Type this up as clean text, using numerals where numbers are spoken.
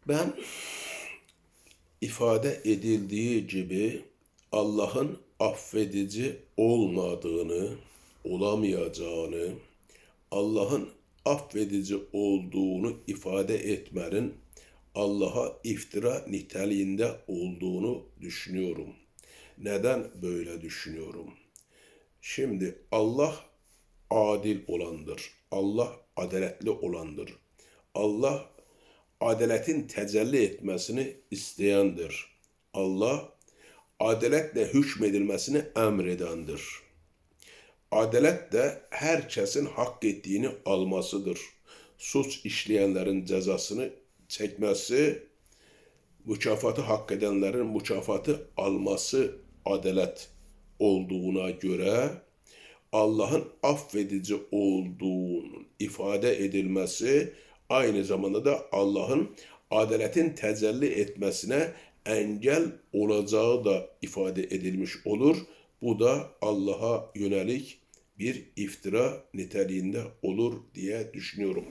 Ben ifade edildiği gibi Allah'ın affedici olmadığını, olamayacağını, Allah'ın affedici olduğunu ifade etmenin Allah'a iftira niteliğinde olduğunu düşünüyorum. Neden böyle düşünüyorum? Şimdi Allah adil olandır. Allah adaletli olandır. Allah adaletin tecelli etmesini isteyendir. Allah adaletle hükmedilmesini emredendir. Adalet de herkesin hak ettiğini almasıdır. Suç işleyenlerin cezasını çekmesi, mükafatı hak edenlerin mükafatı alması adalet olduğuna göre Allah'ın affedici olduğunun ifade edilmesi aynı zamanda da Allah'ın adaletin tecelli etmesine engel olacağı da ifade edilmiş olur. Bu da Allah'a yönelik bir iftira niteliğinde olur diye düşünüyorum.